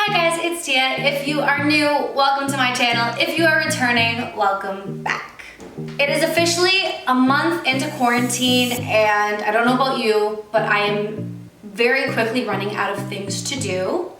Hi guys, it's Tia. If you are new, welcome to my channel. If you are returning, welcome back. It is officially a month into quarantine and I don't know about you, but I am very quickly running out of things to do.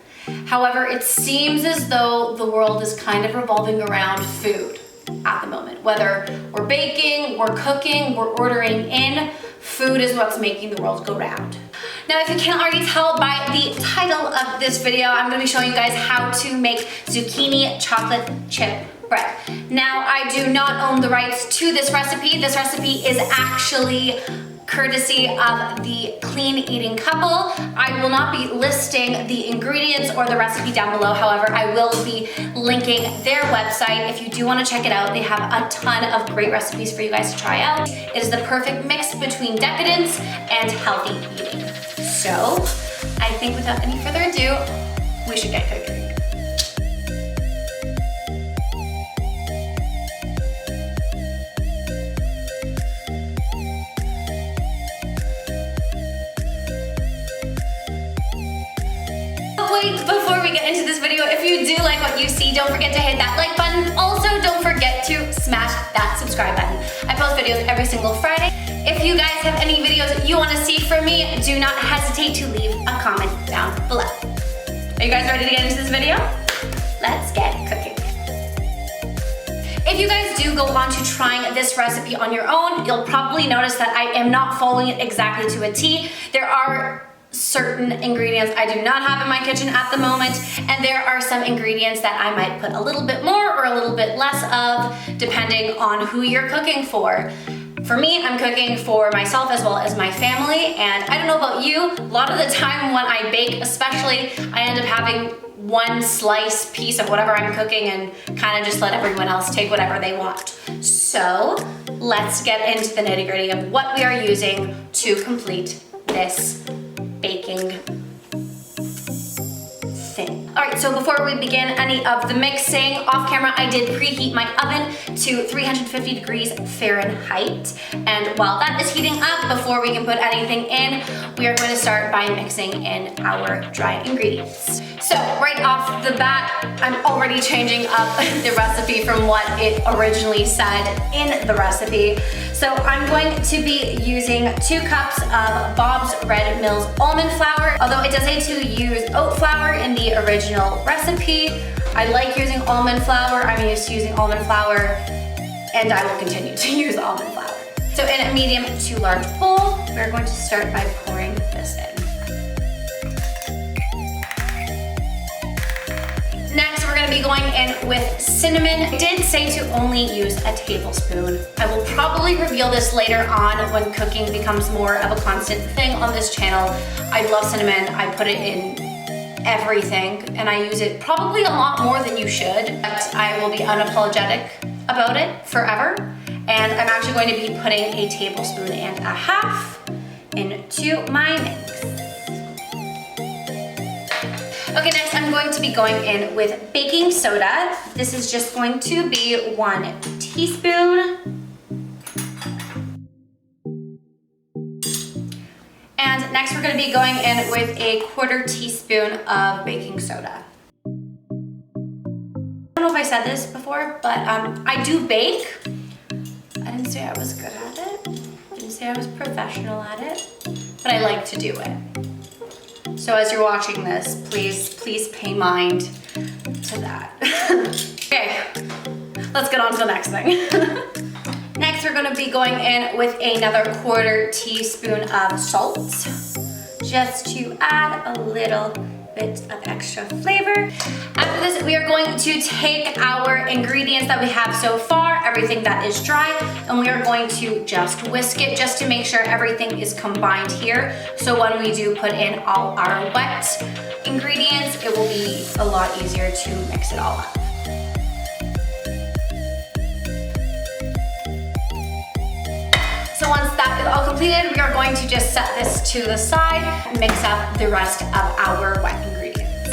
However, it seems as though the world is kind of revolving around food at the moment. Whether we're baking, we're cooking, we're ordering in, food is what's making the world go round. Now, if you can't already tell by the title of this video, I'm gonna be showing you guys how to make zucchini chocolate chip bread. Now, I do not own the rights to this recipe. This recipe is actually courtesy of the Clean Eating Couple. I will not be listing the ingredients or the recipe down below. However, I will be linking their website. If you do want to check it out, they have a ton of great recipes for you guys to try out. It is the perfect mix between decadence and healthy eating. So, I think without any further ado, we should get cooking. Before we get into this video, if you do like what you see, don't forget to hit that like button. Also, don't forget to smash that subscribe button. I post videos every single Friday. If you guys have any videos you want to see from me, do not hesitate to leave a comment down below. Are you guys ready to get into this video? Let's get cooking. If you guys do go on to trying this recipe on your own, you'll probably notice that I am not following it exactly to a T. There are certain ingredients I do not have in my kitchen at the moment, and there are some ingredients that I might put a little bit more or a little bit less of, depending on who you're cooking for. For me, I'm cooking for myself as well as my family, and I don't know about you, a lot of the time when I bake especially, I end up having one slice piece of whatever I'm cooking and kind of just let everyone else take whatever they want. So let's get into the nitty-gritty of what we are using to complete this baking thing. All right, so before we begin any of the mixing, off camera I did preheat my oven to 350 degrees Fahrenheit. And while that is heating up, before we can put anything in, we are going to start by mixing in our dry ingredients. So right off the bat, I'm already changing up the recipe from what it originally said in the recipe. So I'm going to be using 2 cups of Bob's Red Mill's almond flour. Although it does say to use oat flour in the original recipe, I like using almond flour. I'm used to using almond flour, and I will continue to use almond flour. So in a medium to large bowl, we're going to start by pouring this in. Next, we're gonna be going in with cinnamon. I did say to only use a tablespoon. I will probably reveal this later on when cooking becomes more of a constant thing on this channel. I love cinnamon. I put it in everything, and I use it probably a lot more than you should, but I will be unapologetic about it forever. And I'm actually going to be putting a tablespoon and a half into my mix. Okay, next I'm going to be going in with baking soda. This is just going to be 1 teaspoon. And next we're going to be going in with a 1/4 teaspoon of baking soda. I don't know if I said this before, but I do bake. I didn't say I was good at it. I didn't say I was professional at it, but I like to do it. So as you're watching this, please pay mind to that. Okay, let's get on to the next thing. Next, we're gonna be going in with another 1/4 teaspoon of salt, just to add a little bit of extra flavor. After this, we are going to take our ingredients that we have so far, everything that is dry, and we are going to just whisk it just to make sure everything is combined here. So when we do put in all our wet ingredients, it will be a lot easier to mix it all up. So once that is all completed, we are going to just set this to the side and mix up the rest of our wet ingredients.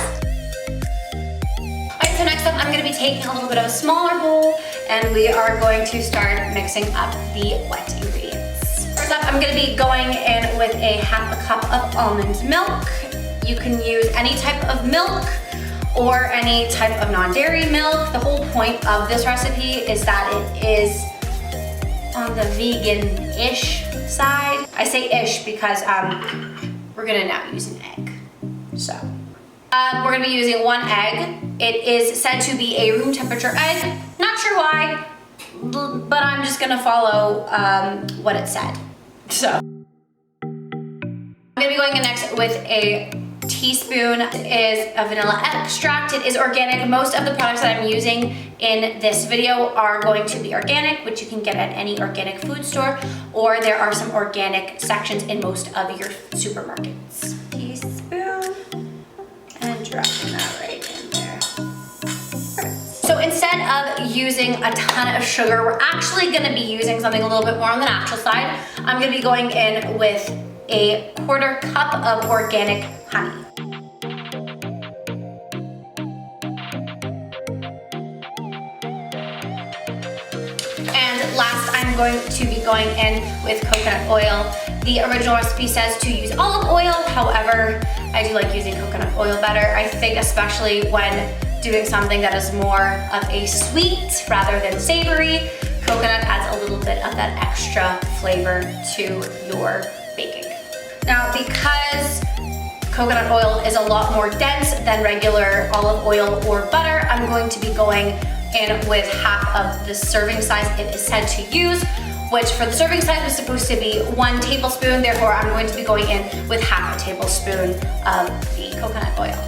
All right, so next up, I'm gonna be taking a little bit of a smaller bowl, and we are going to start mixing up the wet ingredients. First up, I'm gonna be going in with a 1/2 cup of almond milk. You can use any type of milk, or any type of non-dairy milk. The whole point of this recipe is that it is on the vegan-ish side. I say ish because we're gonna now use an egg. So we're gonna be using 1 egg. It is said to be a room temperature egg. Not sure why, but I'm just gonna follow what it said. So I'm gonna be going in next with a teaspoon is a vanilla extract. It is organic. Most of the products that I'm using in this video are going to be organic, which you can get at any organic food store, or there are some organic sections in most of your supermarkets. Teaspoon, and dropping that right in there. So instead of using a ton of sugar, we're actually gonna be using something a little bit more on the natural side. I'm gonna be going in with a 1/4 cup of organic honey. And last, I'm going to be going in with coconut oil. The original recipe says to use olive oil. However, I do like using coconut oil better. I think especially when doing something that is more of a sweet rather than savory, coconut adds a little bit of that extra flavor to your baking. Now, because coconut oil is a lot more dense than regular olive oil or butter, I'm going to be going in with half of the serving size it is said to use, which for the serving size was supposed to be 1 tablespoon. Therefore, I'm going to be going in with half a tablespoon of the coconut oil.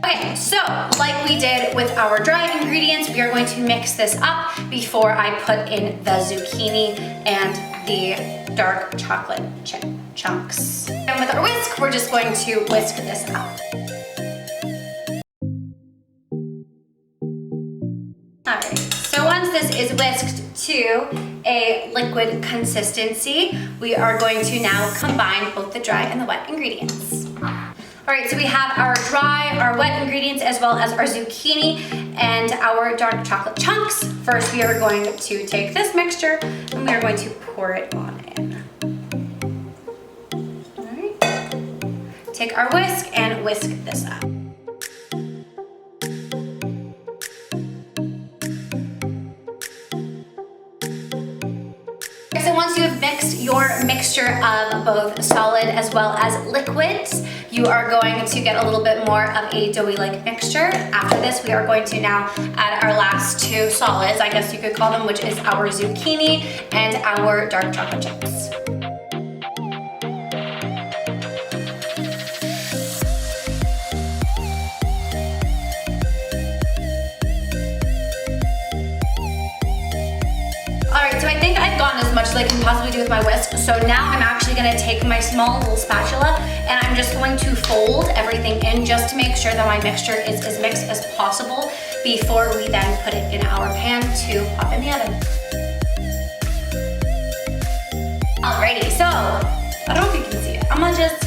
Okay, so like we did with our dry ingredients, we are going to mix this up before I put in the zucchini and the dark chocolate chip chunks. And with our whisk, we're just going to whisk this up. Alright, so once this is whisked to a liquid consistency, we are going to now combine both the dry and the wet ingredients. All right, so we have our dry, our wet ingredients, as well as our zucchini and our dark chocolate chunks. First, we are going to take this mixture and we are going to pour it on in. All right. Take our whisk and whisk this up. So once you have mixed your mixture of both solid as well as liquids, you are going to get a little bit more of a doughy-like mixture. After this, we are going to now add our last 2 solids, I guess you could call them, which is our zucchini and our dark chocolate chips. Alright, so I think I've gotten as much as I can possibly do with my whisk. So now I'm actually going to take my small little spatula and I'm just going to fold everything in just to make sure that my mixture is as mixed as possible before we then put it in our pan to pop in the oven. Alrighty, so I don't know if you can see it. I'm gonna just...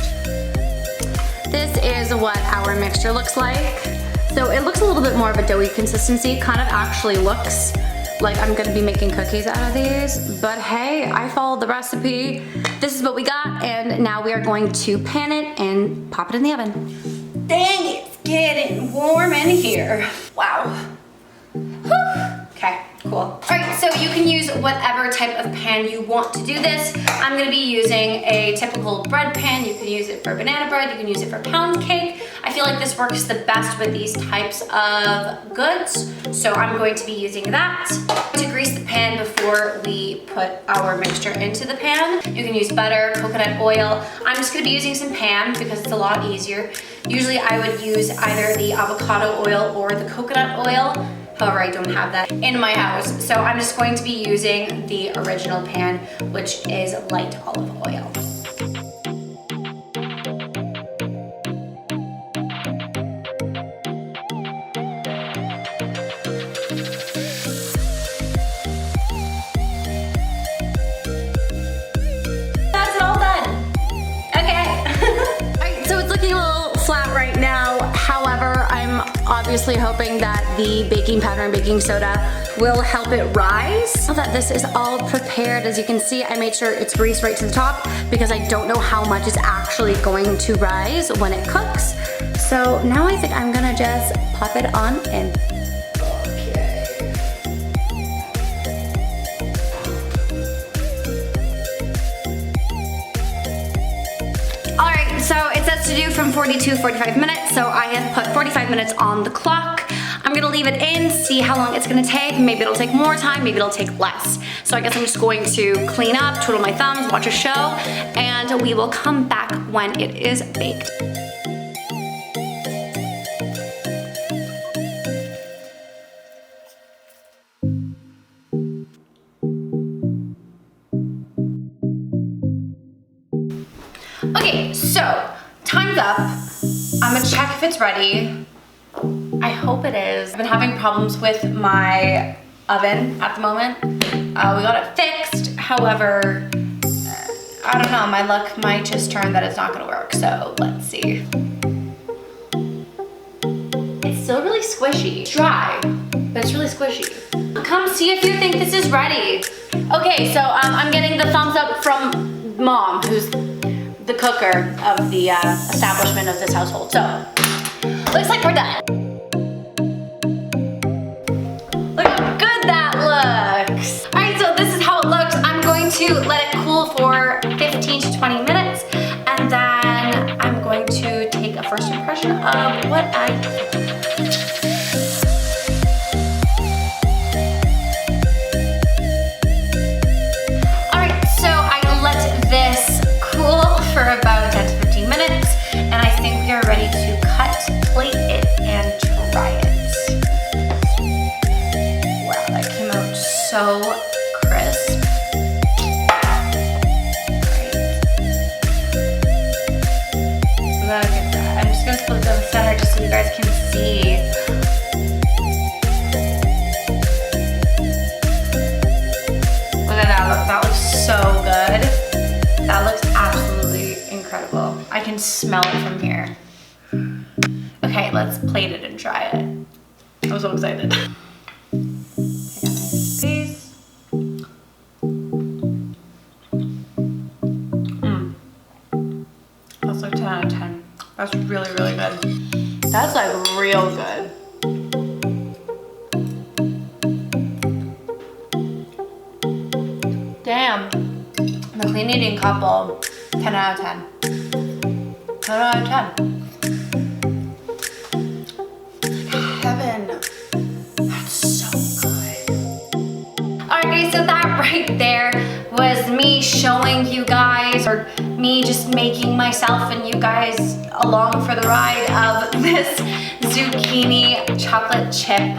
This is what our mixture looks like. So it looks a little bit more of a doughy consistency. Kind of actually looks like I'm gonna be making cookies out of these, but hey, I followed the recipe. This is what we got, and now we are going to pan it and pop it in the oven. Dang, it's getting warm in here. Wow. Whew. Okay, cool. All right, so you can use whatever type of pan you want to do this. I'm gonna be using a typical bread pan. You can use it for banana bread, you can use it for pound cake. I feel like this works the best with these types of goods, so I'm going to be using that. To grease the pan before we put our mixture into the pan, you can use butter, coconut oil. I'm just gonna be using some Pam because it's a lot easier. Usually I would use either the avocado oil or the coconut oil. However, I don't have that in my house, so I'm just going to be using the original pan, which is light olive oil. That's it all done. Okay. All right, so it's looking a little flat right now. However, I'm obviously obviously hoping that the baking powder and baking soda will help it rise. Now that this is all prepared, as you can see, I made sure it's greased right to the top because I don't know how much is actually going to rise when it cooks. So now I think I'm gonna just pop it on in. So it says to do from 40 to 45 minutes, so I have put 45 minutes on the clock. I'm gonna leave it in, see how long it's gonna take. Maybe it'll take more time, maybe it'll take less. So I guess I'm just going to clean up, twiddle my thumbs, watch a show, and we will come back when it is baked. Okay, so time's up. I'm gonna check if it's ready. I hope it is. I've been having problems with my oven at the moment. We got it fixed. However, I don't know, my luck might just turn that it's not gonna work, so let's see. It's still really squishy. It's dry, but it's really squishy. Come see if you think this is ready. Okay, so I'm getting the thumbs up from Mom, who's the cooker of the establishment of this household. So, looks like we're done. Look how good that looks. All right, so this is how it looks. I'm going to let it cool for 15 to 20 minutes, and then I'm going to take a first impression of what I think. For about 10 to 15 minutes, and I think we are ready to cut, plate it, and try it. Wow, that came out so crisp. Right. Look at that. I'm just gonna flip it to the center just so you guys can see. Look at that. Look, that looks so good. That looks absolutely incredible. I can smell it from here. Okay, let's plate it and try it. I'm so excited. Take a nice piece. That's like 10 out of 10. That's really, really good. That's like real good. Damn. The clean eating couple, 10 out of 10. 10 out of 10. Heaven. That's so good. Alright guys, so that right there was me showing you guys, or me just making myself and you guys along for the ride of this zucchini chocolate chip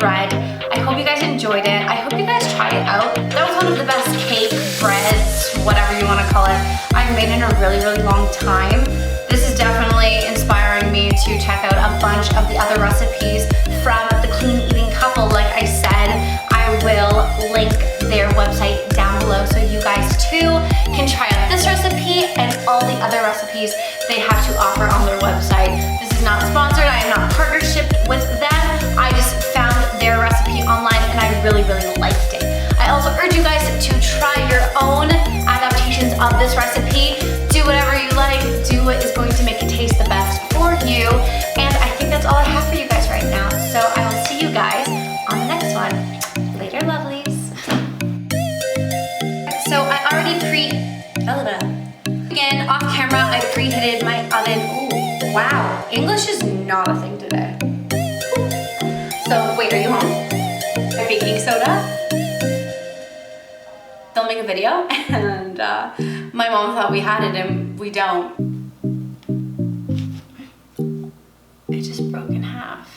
bread. I hope you guys enjoyed it. I hope you guys try it out. That was one of the best cake breads, whatever you want to call it, I've made in a really, really long time. This is definitely inspiring me to check out a bunch of the other recipes from the Clean Eating Couple. Like I said, I will link their website down below so you guys too can try out this recipe and all the other recipes they have to offer on their website. This is not sponsored, I am not partnership with them. I just found their recipe online and I really, really liked it. I also urge you guys to try your own adaptations of this recipe. Do whatever you like, do what is going to make it taste the best for you. And I think that's all I have for you guys right now. So I will see you guys on the next one. Later, lovelies. So I already again, off camera, I preheated my oven. Ooh, wow, English is not a thing today. So wait, are you home? My baking soda? Filming a video, and my mom thought we had it and we don't. It just broke in half.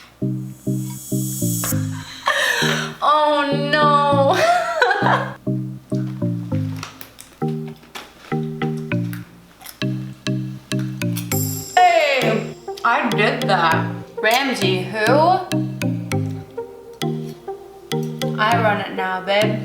Oh no! Hey, I did that. Ramsey, who? I run it now, babe.